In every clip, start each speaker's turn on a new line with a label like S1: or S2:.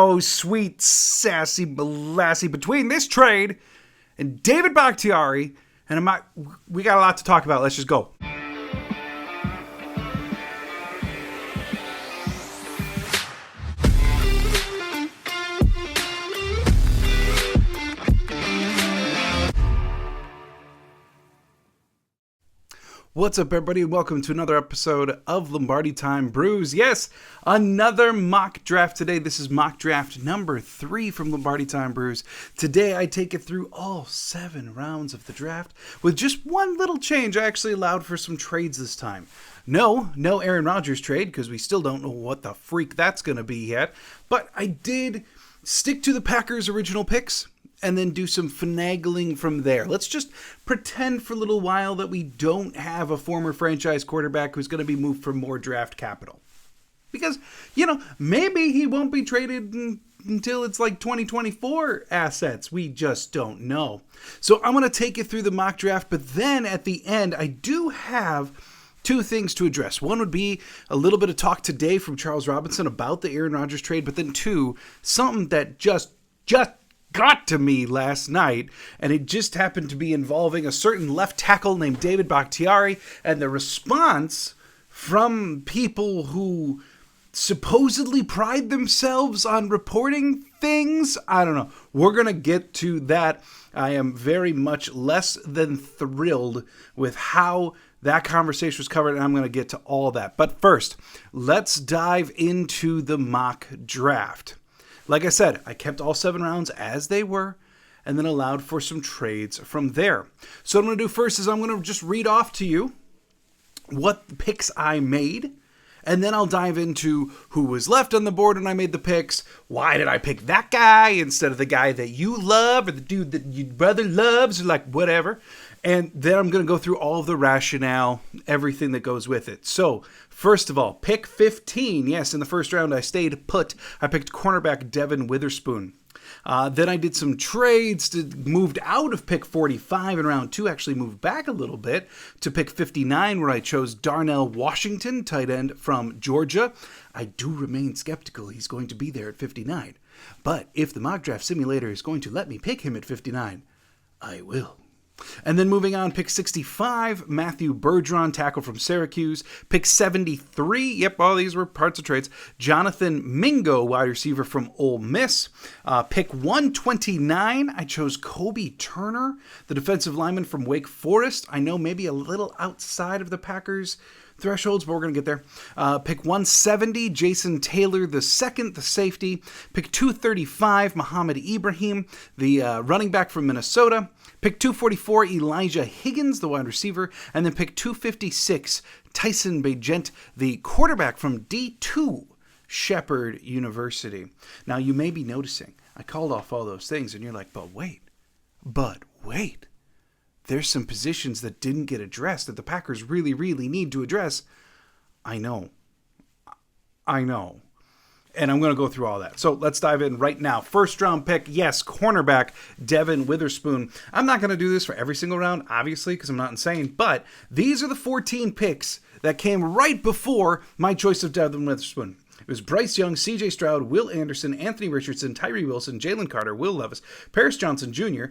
S1: Oh, sweet, sassy, belassy. Between this trade and David Bakhtiari, and we got a lot to talk about. Let's just go. What's up, everybody, and welcome to another episode of Lombardi Time Brews. Yes, another mock draft today. This is mock draft number 3 from Lombardi Time Brews. Today, I take it through all 7 rounds of the draft with just one little change. I actually allowed for some trades this time. No Aaron Rodgers trade, because we still don't know what the freak that's going to be yet. But I did stick to the Packers' original picks and then do some finagling from there. Let's just pretend for a little while that we don't have a former franchise quarterback who's going to be moved for more draft capital. Because, maybe he won't be traded until it's like 2024 assets. We just don't know. So I'm going to take you through the mock draft, but then at the end, I do have 2 things to address. One would be a little bit of talk today from Charles Robinson about the Aaron Rodgers trade, but then 2, something that just got to me last night, and it just happened to be involving a certain left tackle named David Bakhtiari, and the response from people who supposedly pride themselves on reporting things. I don't know. We're going to get to that. I am very much less than thrilled with how that conversation was covered, and I'm going to get to all that. But first, let's dive into the mock draft. Like I said, I kept all 7 rounds as they were and then allowed for some trades from there. So what I'm going to do first is I'm going to just read off to you what picks I made, and then I'll dive into who was left on the board when I made the picks. Why did I pick that guy instead of the guy that you love or the dude that your brother loves or like whatever. And then I'm going to go through all of the rationale, everything that goes with it. So, first of all, pick 15. Yes, in the first round, I stayed put. I picked cornerback Devin Witherspoon. Then I did some trades, moved out of pick 45 in round 2, actually moved back a little bit to pick 59, where I chose Darnell Washington, tight end from Georgia. I do remain skeptical he's going to be there at 59. But if the mock draft simulator is going to let me pick him at 59, I will. And then moving on, pick 65, Matthew Bergeron, tackle from Syracuse. Pick 73, yep, all these were parts of trades. Jonathan Mingo, wide receiver from Ole Miss. Pick 129, I chose Kobe Turner, the defensive lineman from Wake Forest. I know maybe a little outside of the Packers thresholds, but we're going to get there. Pick 170, Jason Taylor II, the safety. Pick 235, Muhammad Ibrahim, the running back from Minnesota. Pick 244, Elijah Higgins, the wide receiver. And then pick 256, Tyson Bagent, the quarterback from D2, Shepherd University. Now, you may be noticing, I called off all those things, and you're like, but wait. There's some positions that didn't get addressed that the Packers really, really need to address. I know. And I'm going to go through all that. So let's dive in right now. First round pick, yes, cornerback Devin Witherspoon. I'm not going to do this for every single round, obviously, because I'm not insane. But these are the 14 picks that came right before my choice of Devin Witherspoon. It was Bryce Young, C.J. Stroud, Will Anderson, Anthony Richardson, Tyree Wilson, Jalen Carter, Will Levis, Paris Johnson Jr.,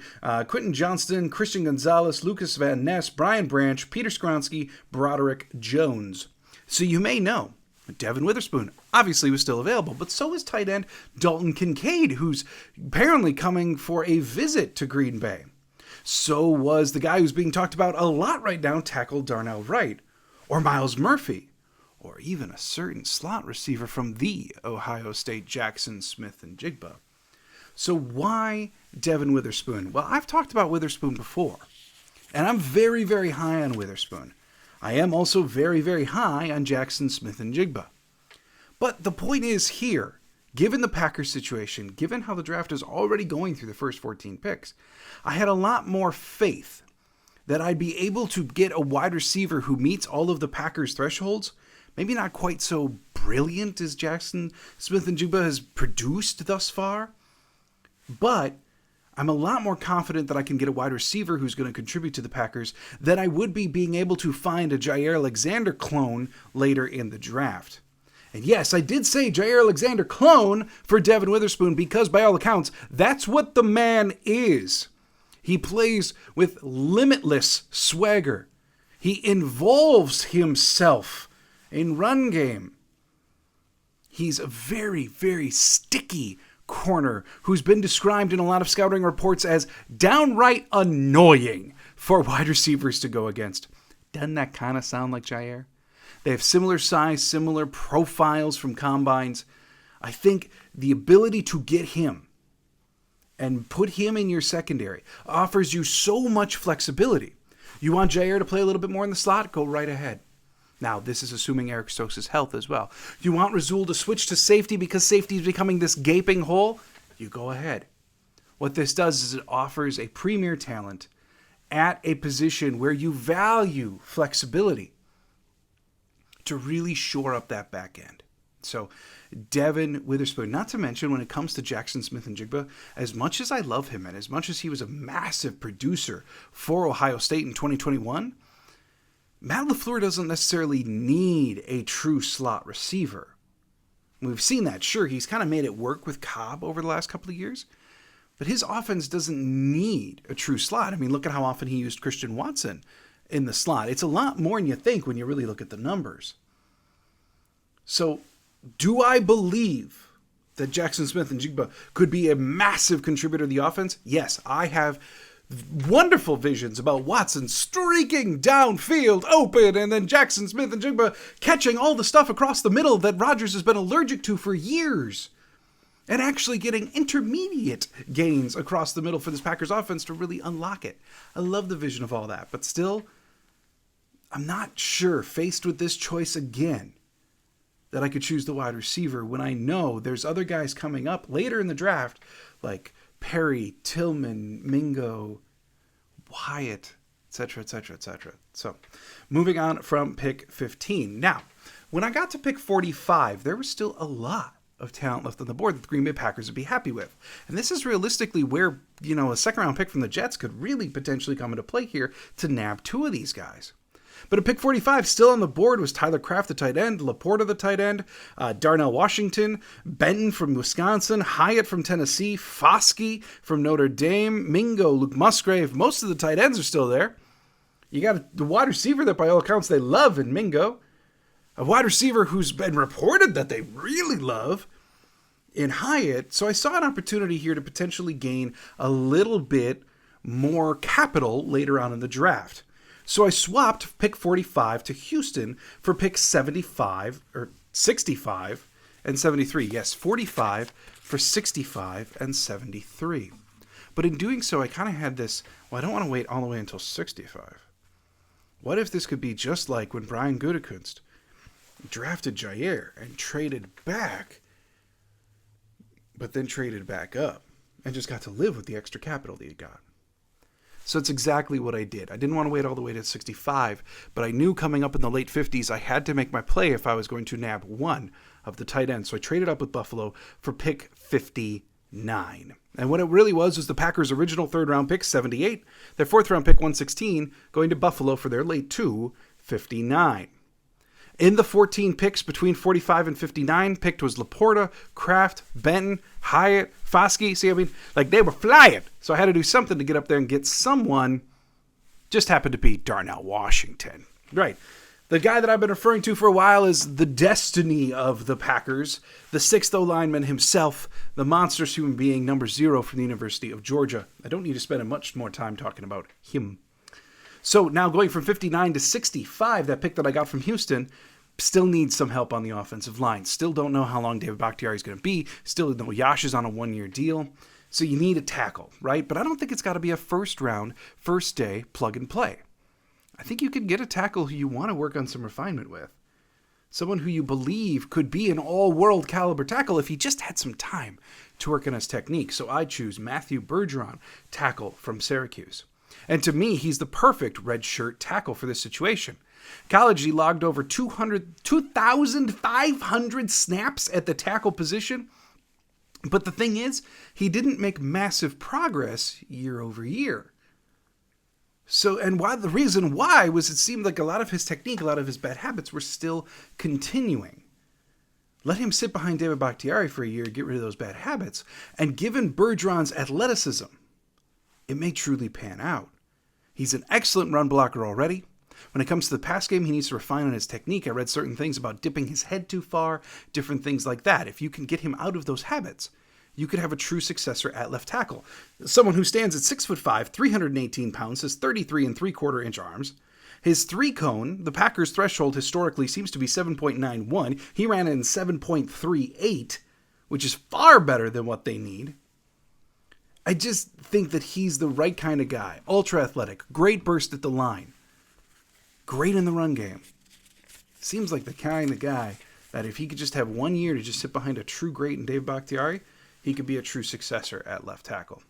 S1: Quentin Johnston, Christian Gonzalez, Lucas Van Ness, Brian Branch, Peter Skronsky, Broderick Jones. So you may know Devin Witherspoon obviously was still available, but so is tight end Dalton Kincaid, who's apparently coming for a visit to Green Bay. So was the guy who's being talked about a lot right now, tackle Darnell Wright, or Myles Murphy, or even a certain slot receiver from the Ohio State Jackson Smith-Njigba. So why Devin Witherspoon? Well, I've talked about Witherspoon before, and I'm very, very high on Witherspoon. I am also very, very high on Jackson Smith-Njigba. But the point is here, given the Packers situation, given how the draft is already going through the first 14 picks, I had a lot more faith that I'd be able to get a wide receiver who meets all of the Packers' thresholds. Maybe not quite so brilliant as Jackson Smith-Njigba has produced thus far, but I'm a lot more confident that I can get a wide receiver who's going to contribute to the Packers than I would be being able to find a Jair Alexander clone later in the draft. And yes, I did say Jair Alexander clone for Devin Witherspoon because by all accounts, that's what the man is. He plays with limitless swagger. He involves himself in run game. He's a very, very sticky corner who's been described in a lot of scouting reports as downright annoying for wide receivers to go against. Doesn't that kind of sound like Jair? They have similar size, similar profiles from combines. I think the ability to get him and put him in your secondary offers you so much flexibility. You want Jair to play a little bit more in the slot? Go right ahead. Now, this is assuming Eric Stokes' health as well. You want Rasul to switch to safety because safety is becoming this gaping hole? You go ahead. What this does is it offers a premier talent at a position where you value flexibility to really shore up that back end. So, Devin Witherspoon, not to mention when it comes to Jackson Smith-Njigba, as much as I love him and as much as he was a massive producer for Ohio State in 2021, Matt LaFleur doesn't necessarily need a true slot receiver. We've seen that. Sure, he's kind of made it work with Cobb over the last couple of years, but his offense doesn't need a true slot. I mean, look at how often he used Christian Watson in the slot. It's a lot more than you think when you really look at the numbers. So, do I believe that Jackson Smith-Njigba could be a massive contributor to the offense? Yes, I have wonderful visions about Watson streaking downfield open and then Jackson Smith-Njigba catching all the stuff across the middle that Rodgers has been allergic to for years and actually getting intermediate gains across the middle for this Packers offense to really unlock it. I love the vision of all that, but still, I'm not sure, faced with this choice again, that I could choose the wide receiver when I know there's other guys coming up later in the draft like Perry, Tillman, Mingo, Wyatt, etc., etc., etc. So, moving on from pick 15. Now, when I got to pick 45, there was still a lot of talent left on the board that the Green Bay Packers would be happy with. And this is realistically where, a second-round pick from the Jets could really potentially come into play here to nab two of these guys. But at pick 45, still on the board was Tyler Kraft, the tight end, Laporta, the tight end, Darnell Washington, Benton from Wisconsin, Hyatt from Tennessee, Foskey from Notre Dame, Mingo, Luke Musgrave. Most of the tight ends are still there. You got the wide receiver that by all accounts they love in Mingo. A wide receiver who's been reported that they really love in Hyatt. So I saw an opportunity here to potentially gain a little bit more capital later on in the draft. So I swapped pick 45 to Houston for pick 65 and 73. Yes, 45 for 65 and 73. But in doing so, I kind of had this, I don't want to wait all the way until 65. What if this could be just like when Brian Gutekunst drafted Jair and traded back, but then traded back up and just got to live with the extra capital that he got? So it's exactly what I did. I didn't want to wait all the way to 65, but I knew coming up in the late 50s, I had to make my play if I was going to nab one of the tight ends. So I traded up with Buffalo for pick 59. And what it really was the Packers' original third-round pick, 78, their fourth-round pick, 116, going to Buffalo for their late 59. In the 14 picks between 45 and 59, picked was Laporta, Kraft, Benton, Hyatt, Foskey. See, they were flying. So I had to do something to get up there and get someone. Just happened to be Darnell Washington. Right. The guy that I've been referring to for a while is the destiny of the Packers, the sixth O-lineman himself, the monstrous human being, number 0 from the University of Georgia. I don't need to spend much more time talking about him. So now going from 59 to 65, that pick that I got from Houston, still needs some help on the offensive line. Still don't know how long David Bakhtiari is going to be. Still know Yash is on a 1-year deal. So you need a tackle, right? But I don't think it's got to be a first-round, first-day plug-and-play. I think you can get a tackle who you want to work on some refinement with. Someone who you believe could be an all-world caliber tackle if he just had some time to work on his technique. So I choose Matthew Bergeron, tackle from Syracuse. And to me, he's the perfect redshirt tackle for this situation. College, he logged over 2,500 snaps at the tackle position. But the thing is, he didn't make massive progress year over year. So, and the reason why was it seemed like a lot of his technique, a lot of his bad habits were still continuing. Let him sit behind David Bakhtiari for a year, get rid of those bad habits, and given Bergeron's athleticism, it may truly pan out. He's an excellent run blocker already. When it comes to the pass game, he needs to refine on his technique. I read certain things about dipping his head too far, different things like that. If you can get him out of those habits, you could have a true successor at left tackle. Someone who stands at 6'5", 318 pounds, has 33 3/4-inch arms. His 3-cone, the Packers' threshold historically seems to be 7.91. He ran in 7.38, which is far better than what they need. I just think that he's the right kind of guy. Ultra athletic, great burst at the line, great in the run game. Seems like the kind of guy that if he could just have 1 year to just sit behind a true great in David Bakhtiari, he could be a true successor at left tackle.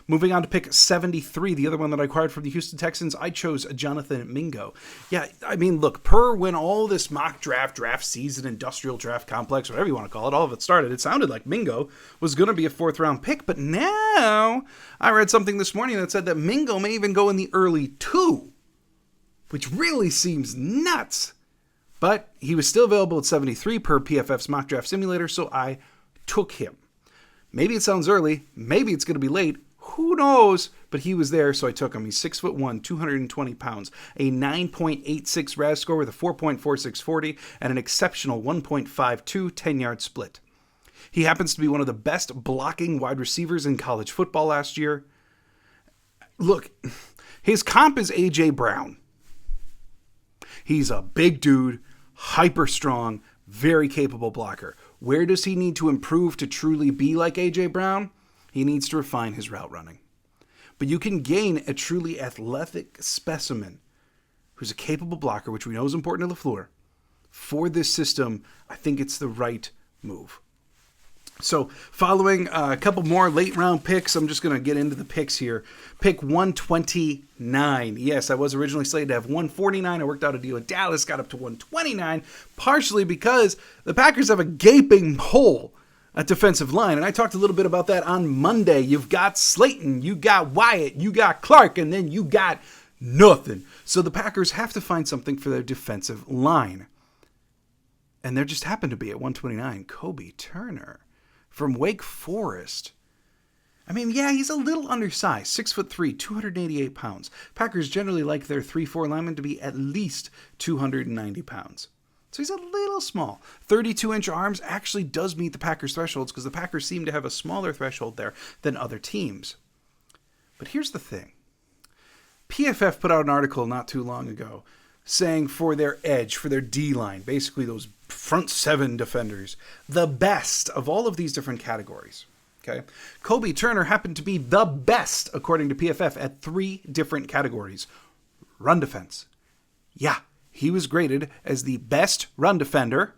S1: Moving on to pick 73, the other one that I acquired from the Houston Texans, I chose Jonathan Mingo. Yeah, I mean, look, when all this mock draft season, industrial draft complex, whatever you want to call it, all of it started, it sounded like Mingo was going to be a 4th-round pick. But now I read something this morning that said that Mingo may even go in the early 2, which really seems nuts. But he was still available at 73 per PFF's mock draft simulator, so I took him. Maybe it sounds early. Maybe it's going to be late. Who knows? But he was there, so I took him. He's 6'1", 220 pounds, a 9.86 RAS score with a 4.46 40 and an exceptional 1.52 10-yard split. He happens to be one of the best blocking wide receivers in college football last year. Look, his comp is A.J. Brown. He's a big dude, hyper strong, very capable blocker. Where does he need to improve to truly be like A.J. Brown? He needs to refine his route running. But you can gain a truly athletic specimen who's a capable blocker, which we know is important to LaFleur. For this system, I think it's the right move. So following a couple more late-round picks, I'm just going to get into the picks here. Pick 129. Yes, I was originally slated to have 149. I worked out a deal with Dallas, got up to 129, partially because the Packers have a gaping hole at defensive line. And I talked a little bit about that on Monday. You've got Slayton, you got Wyatt, you got Clark, and then you got nothing. So the Packers have to find something for their defensive line. And there just happened to be at 129, Kobe Turner from Wake Forest. I mean, yeah, he's a little undersized, 6'3", 288 pounds. Packers generally like their 3-4 linemen to be at least 290 pounds. So he's a little small. 32-inch arms actually does meet the Packers' thresholds because the Packers seem to have a smaller threshold there than other teams. But here's the thing. PFF put out an article not too long ago saying for their edge, for their D-line, basically those front 7 defenders, the best of all of these different categories. Okay, Kobe Turner happened to be the best, according to PFF, at 3 different categories. Run defense. Yeah, he was graded as the best run defender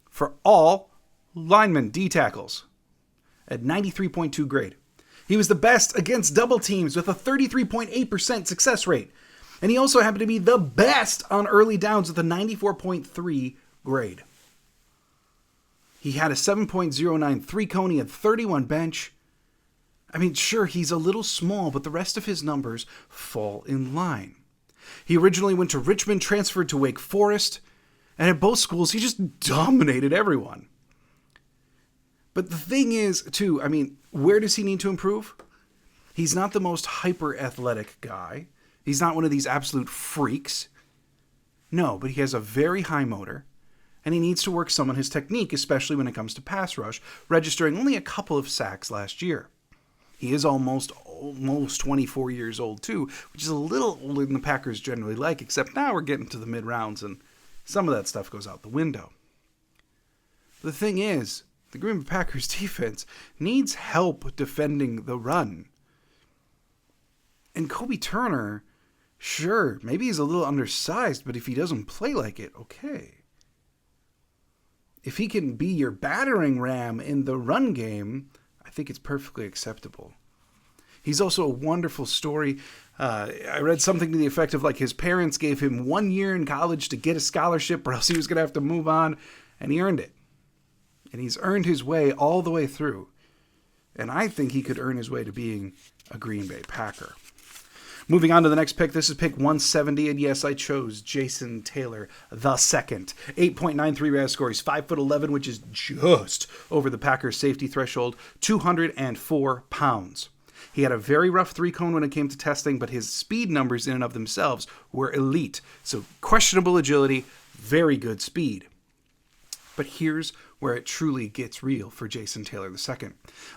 S1: for all linemen D tackles at 93.2 grade. He was the best against double teams with a 33.8% success rate. And he also happened to be the best on early downs with a 94.3 grade. He had a 7.09 3-cone. He had 31 bench. I mean, sure, he's a little small, but the rest of his numbers fall in line. He originally went to Richmond, transferred to Wake Forest, and at both schools, he just dominated everyone. But the thing is, too, I mean, where does he need to improve? He's not the most hyper-athletic guy. He's not one of these absolute freaks. No, but he has a very high motor, and he needs to work some on his technique, especially when it comes to pass rush, registering only a couple of sacks last year. He is almost 24 years old, too, which is a little older than the Packers generally like, except now we're getting to the mid-rounds, and some of that stuff goes out the window. The thing is, the Green Bay Packers defense needs help defending the run. And Kobe Turner, sure, maybe he's a little undersized, but if he doesn't play like it, okay. If he can be your battering ram in the run game, I think it's perfectly acceptable. He's also a wonderful story. I read something to the effect of like his parents gave him 1 year in college to get a scholarship or else he was going to have to move on, and he earned it. And he's earned his way all the way through. And I think he could earn his way to being a Green Bay Packer. Moving on to the next pick. This is pick 170, and yes, I chose Jason Taylor the second. 8.93 RAS score. He's 5'11", which is just over the Packers' safety threshold. 204 pounds. He had a very rough 3-cone when it came to testing, but his speed numbers in and of themselves were elite. So questionable agility, very good speed. But here's where it truly gets real for Jason Taylor II.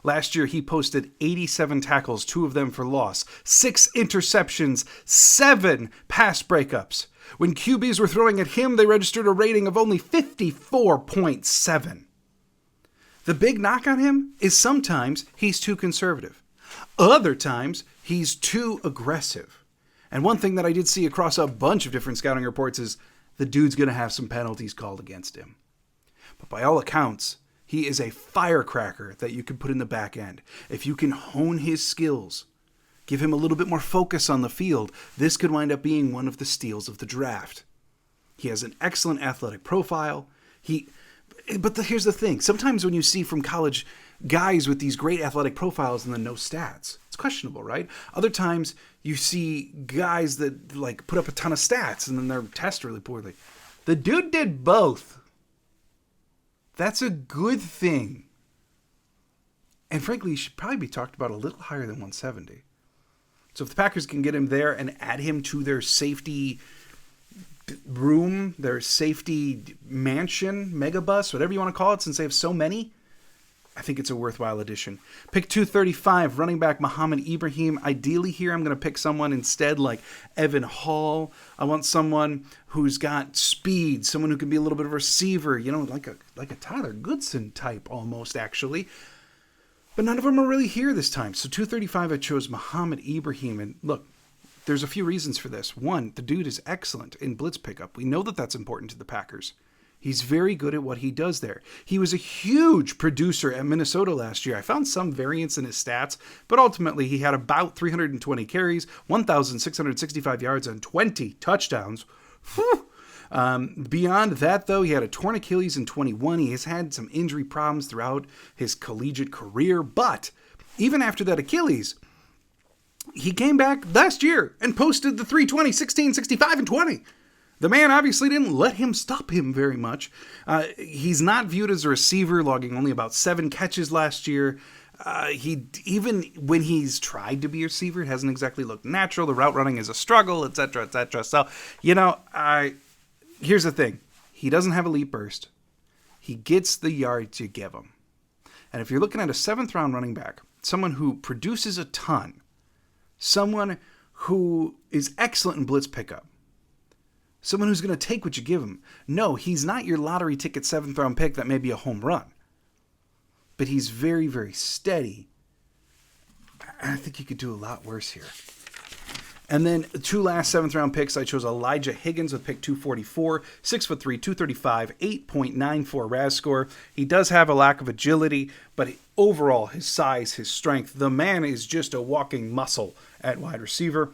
S1: Last year, he posted 87 tackles, 2 of them for loss, 6 interceptions, 7 pass breakups. When QBs were throwing at him, they registered a rating of only 54.7. The big knock on him is sometimes he's too conservative. Other times, he's too aggressive. And one thing that I did see across a bunch of different scouting reports is the dude's going to have some penalties called against him. But by all accounts, he is a firecracker that you can put in the back end. If you can hone his skills, give him a little bit more focus on the field, this could wind up being one of the steals of the draft. He has an excellent athletic profile. Here's the thing. Sometimes when you see from college guys with these great athletic profiles and then no stats, it's questionable, right? Other times you see guys that like put up a ton of stats and then their test really poorly. The dude did both. That's a good thing. And frankly, he should probably be talked about a little higher than 170. So if the Packers can get him there and add him to their safety room, their safety mansion, megabus, whatever you want to call it, since they have so many, I think it's a worthwhile addition. Pick 235, running back Muhammad Ibrahim. Ideally here, I'm going to pick someone instead like Evan Hall. I want someone who's got speed, someone who can be a little bit of a receiver, like a Tyler Goodson type almost, actually. But none of them are really here this time. So 235, I chose Muhammad Ibrahim. And look, there's a few reasons for this. One, the dude is excellent in blitz pickup. We know that that's important to the Packers. He's very good at what he does there. He was a huge producer at Minnesota last year. I found some variance in his stats, but ultimately he had about 320 carries, 1,665 yards, and 20 touchdowns. Beyond that, though, he had a torn Achilles in 21. He has had some injury problems throughout his collegiate career, but even after that Achilles, he came back last year and posted the 320, 16, 65, and 20. The man obviously didn't let him stop him very much. He's not viewed as a receiver, logging only about 7 catches last year. Even when he's tried to be a receiver, it hasn't exactly looked natural. The route running is a struggle, etc., etc. So, here's the thing. He doesn't have elite burst. He gets the yards you give him. And if you're looking at a 7th-round running back, someone who produces a ton, someone who is excellent in blitz pickup, someone who's going to take what you give him. No, he's not your lottery ticket 7th-round pick that may be a home run. But he's very, very steady. I think you could do a lot worse here. And then 2 last 7th-round picks. I chose Elijah Higgins with pick 244, 6'3", 235, 8.94 RAS score. He does have a lack of agility, but overall, his size, his strength, the man is just a walking muscle at wide receiver.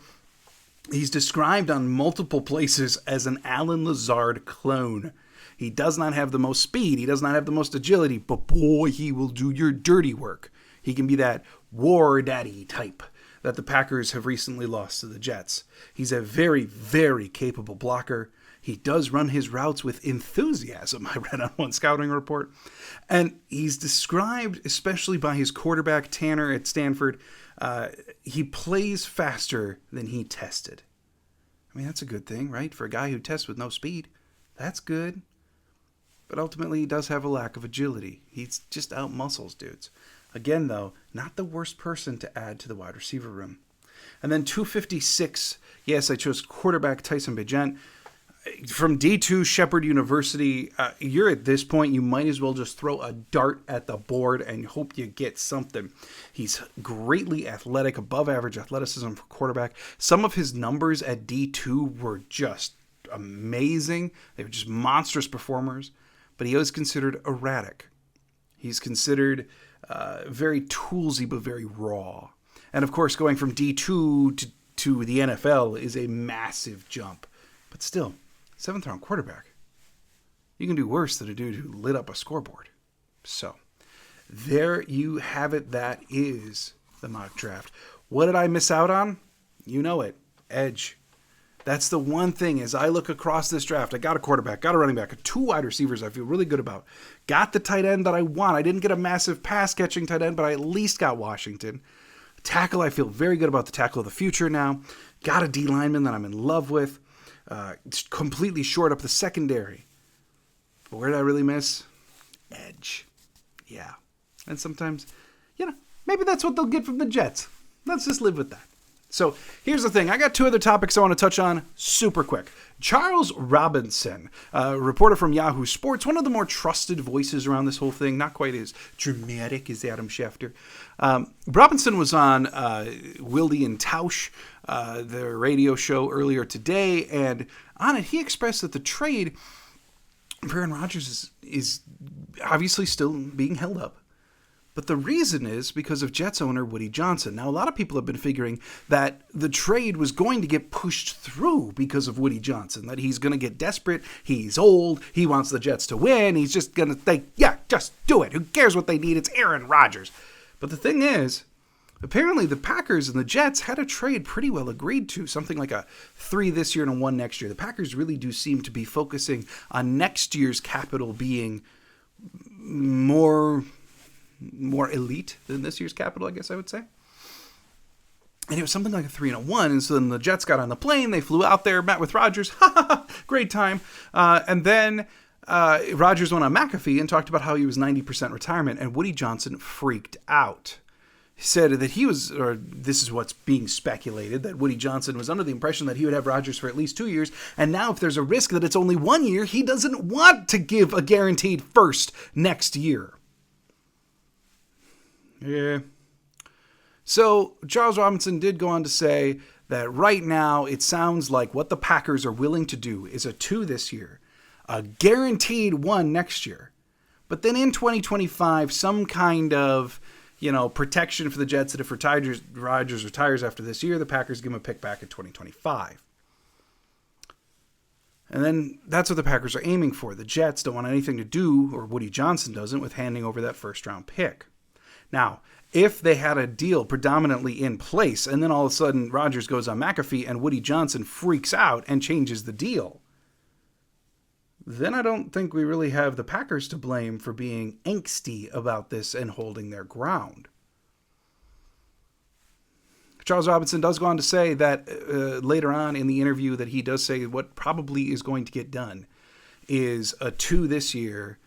S1: He's described on multiple places as an Alan Lazard clone. He does not have the most speed. He does not have the most agility, but boy, he will do your dirty work. He can be that war daddy type that the Packers have recently lost to the Jets. He's a very, very capable blocker. He does run his routes with enthusiasm, I read on one scouting report. And he's described, especially by his quarterback, Tanner, at Stanford, he plays faster than he tested. I mean, that's a good thing, right? For a guy who tests with no speed, that's good. But ultimately, he does have a lack of agility. He's just out-muscles dudes. Again, though, not the worst person to add to the wide receiver room. And then 256, yes, I chose quarterback Tyson Bagent. From D2 Shepherd University, you're at this point, you might as well just throw a dart at the board and hope you get something. He's greatly athletic, above average athleticism for quarterback. Some of his numbers at D2 were just amazing. They were just monstrous performers, but he was considered erratic. He's considered very toolsy, but very raw. And of course, going from D2 to the NFL is a massive jump, but still, 7th-round quarterback. You can do worse than a dude who lit up a scoreboard. So, there you have it. That is the mock draft. What did I miss out on? You know it. edge. That's the one thing as I look across this draft. I got a quarterback, got a running back, 2 wide receivers I feel really good about. Got the tight end that I want. I didn't get a massive pass-catching tight end, but I at least got Washington. Tackle, I feel very good about the tackle of the future now. Got a D lineman that I'm in love with. Completely shored up the secondary. But where did I really miss? Edge. Yeah. And sometimes, maybe that's what they'll get from the Jets. Let's just live with that. So here's the thing. I got 2 other topics I want to touch on super quick. Charles Robinson, a reporter from Yahoo Sports, one of the more trusted voices around this whole thing, not quite as dramatic as Adam Schefter. Robinson was on Wilde and Tausch, their radio show earlier today, and on it he expressed that the trade for Aaron Rodgers is obviously still being held up. But the reason is because of Jets owner Woody Johnson. Now, a lot of people have been figuring that the trade was going to get pushed through because of Woody Johnson, that he's going to get desperate, he's old, he wants the Jets to win, he's just going to think, yeah, just do it. Who cares what they need? It's Aaron Rodgers. But the thing is, apparently the Packers and the Jets had a trade pretty well agreed to, something like a 3 this year and a 1 next year. The Packers really do seem to be focusing on next year's capital being more elite than this year's capital, I guess I would say. And it was something like a 3 and a 1. And so then the Jets got on the plane. They flew out there, met with Rodgers. Great time. And then Rodgers went on McAfee and talked about how he was 90% retirement. And Woody Johnson freaked out. He said that he was, or this is what's being speculated, that Woody Johnson was under the impression that he would have Rodgers for at least 2 years. And now if there's a risk that it's only 1 year, he doesn't want to give a guaranteed first next year. Yeah. So Charles Robinson did go on to say that right now it sounds like what the Packers are willing to do is a 2 this year, a guaranteed 1 next year. But then in 2025, some kind of, protection for the Jets that if Rodgers retires after this year, the Packers give him a pick back in 2025. And then that's what the Packers are aiming for. The Jets don't want anything to do, or Woody Johnson doesn't, with handing over that first-round pick. Now, if they had a deal predominantly in place, and then all of a sudden Rodgers goes on McAfee and Woody Johnson freaks out and changes the deal, then I don't think we really have the Packers to blame for being angsty about this and holding their ground. Charles Robinson does go on to say that later on in the interview that he does say what probably is going to get done is a 2 this year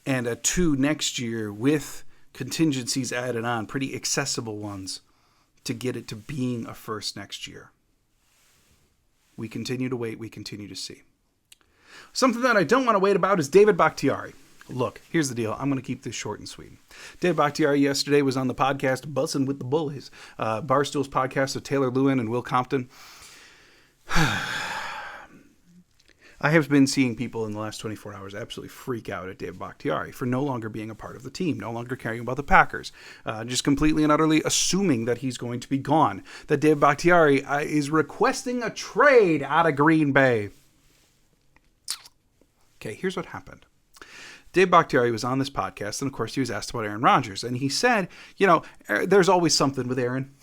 S1: and a 2 next year with contingencies added on, pretty accessible ones, to get it to being a first next year. We continue to wait. We continue to see. Something that I don't want to wait about is David Bakhtiari. Look, here's the deal. I'm going to keep this short and sweet. David Bakhtiari yesterday was on the podcast Bussin' with the Bullies, Barstool's podcast with Taylor Lewin and Will Compton. I have been seeing people in the last 24 hours absolutely freak out at David Bakhtiari for no longer being a part of the team, no longer caring about the Packers, just completely and utterly assuming that he's going to be gone, that David Bakhtiari is requesting a trade out of Green Bay. Okay, here's what happened. Dave Bakhtiari was on this podcast, and of course he was asked about Aaron Rodgers, and he said, there's always something with Aaron.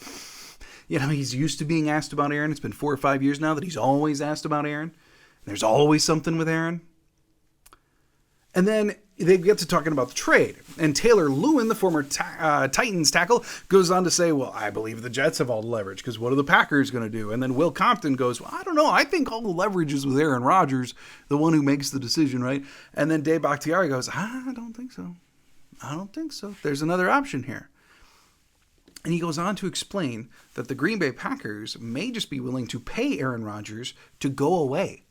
S1: He's used to being asked about Aaron. It's been 4 or 5 years now that he's always asked about Aaron. There's always something with Aaron. And then they get to talking about the trade. And Taylor Lewin, the former Titans tackle, goes on to say, well, I believe the Jets have all the leverage because what are the Packers going to do? And then Will Compton goes, well, I don't know. I think all the leverage is with Aaron Rodgers, the one who makes the decision, right? And then Dave Bakhtiari goes, I don't think so. I don't think so. There's another option here. And he goes on to explain that the Green Bay Packers may just be willing to pay Aaron Rodgers to go away.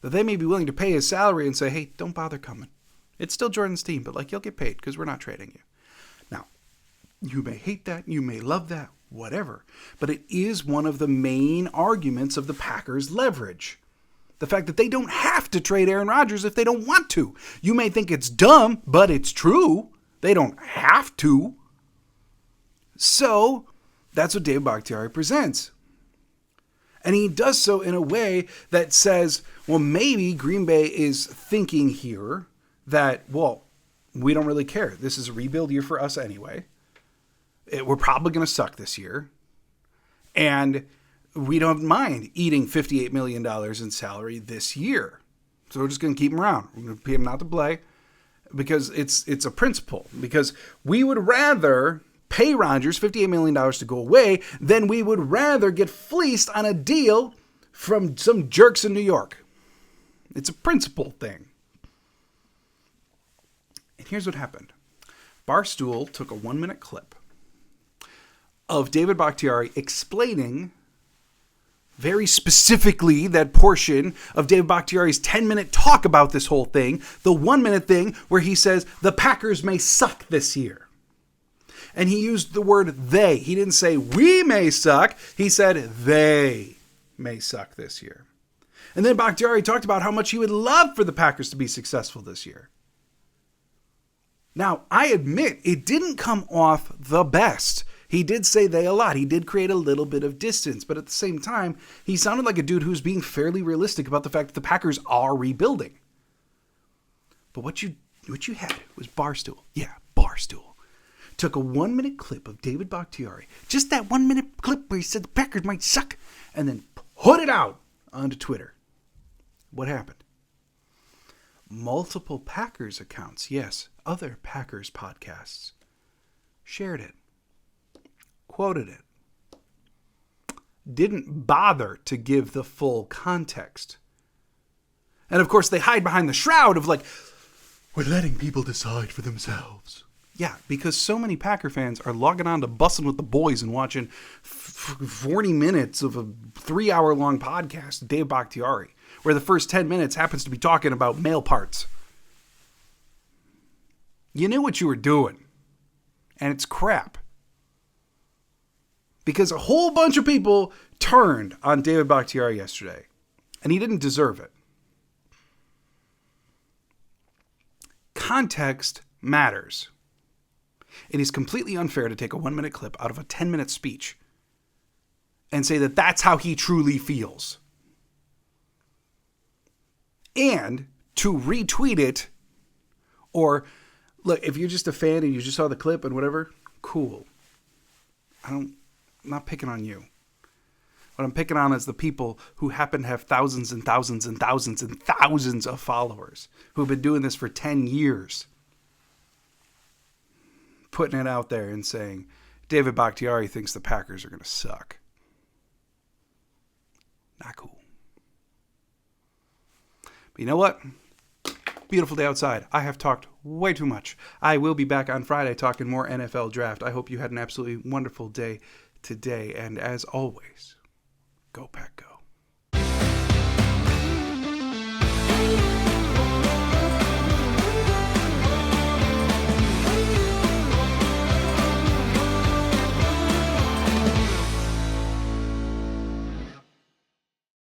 S1: That they may be willing to pay his salary and say, hey, don't bother coming. It's still Jordan's team, but you'll get paid because we're not trading you. Now, you may hate that, you may love that, whatever. But it is one of the main arguments of the Packers' leverage. The fact that they don't have to trade Aaron Rodgers if they don't want to. You may think it's dumb, but it's true. They don't have to. So, that's what Dave Bakhtiari presents. And he does so in a way that says, well, maybe Green Bay is thinking here that, well, we don't really care. This is a rebuild year for us anyway. We're probably going to suck this year. And we don't mind eating $58 million in salary this year. So we're just going to keep him around. We're going to pay him not to play because it's a principle. Because we would rather pay Rodgers $58 million to go away than we would rather get fleeced on a deal from some jerks in New York. It's a principle thing. And here's what happened. Barstool took a 1-minute clip of David Bakhtiari explaining very specifically that portion of David Bakhtiari's 10-minute talk about this whole thing, the 1-minute thing where he says the Packers may suck this year. And he used the word they. He didn't say we may suck. He said they may suck this year. And then Bakhtiari talked about how much he would love for the Packers to be successful this year. Now, I admit it didn't come off the best. He did say they a lot. He did create a little bit of distance. But at the same time, he sounded like a dude who's being fairly realistic about the fact that the Packers are rebuilding. But what you had was Barstool. Yeah, Barstool. Took a 1-minute clip of David Bakhtiari. Just that 1-minute clip where he said the Packers might suck. And then put it out onto Twitter. What happened? Multiple Packers accounts, yes, other Packers podcasts, shared it, quoted it, didn't bother to give the full context. And of course, they hide behind the shroud of like, we're letting people decide for themselves. Yeah, because so many Packer fans are logging on to Bussin' with the Boys and watching 40 minutes of a 3-hour-long podcast of Dave Bakhtiari, where the first 10 minutes happens to be talking about male parts. You knew what you were doing, and it's crap. Because a whole bunch of people turned on David Bakhtiari yesterday, and he didn't deserve it. Context matters. It is completely unfair to take a 1-minute clip out of a 10-minute speech and say that that's how he truly feels. And to retweet it, or look, if you're just a fan and you just saw the clip and whatever, cool. I'm not picking on you. What I'm picking on is the people who happen to have thousands and thousands and thousands and thousands of followers who've been doing this for 10 years. Putting it out there and saying, David Bakhtiari thinks the Packers are going to suck. Not cool. But you know what? Beautiful day outside. I have talked way too much. I will be back on Friday talking more NFL draft. I hope you had an absolutely wonderful day today. And as always, go Pack Go.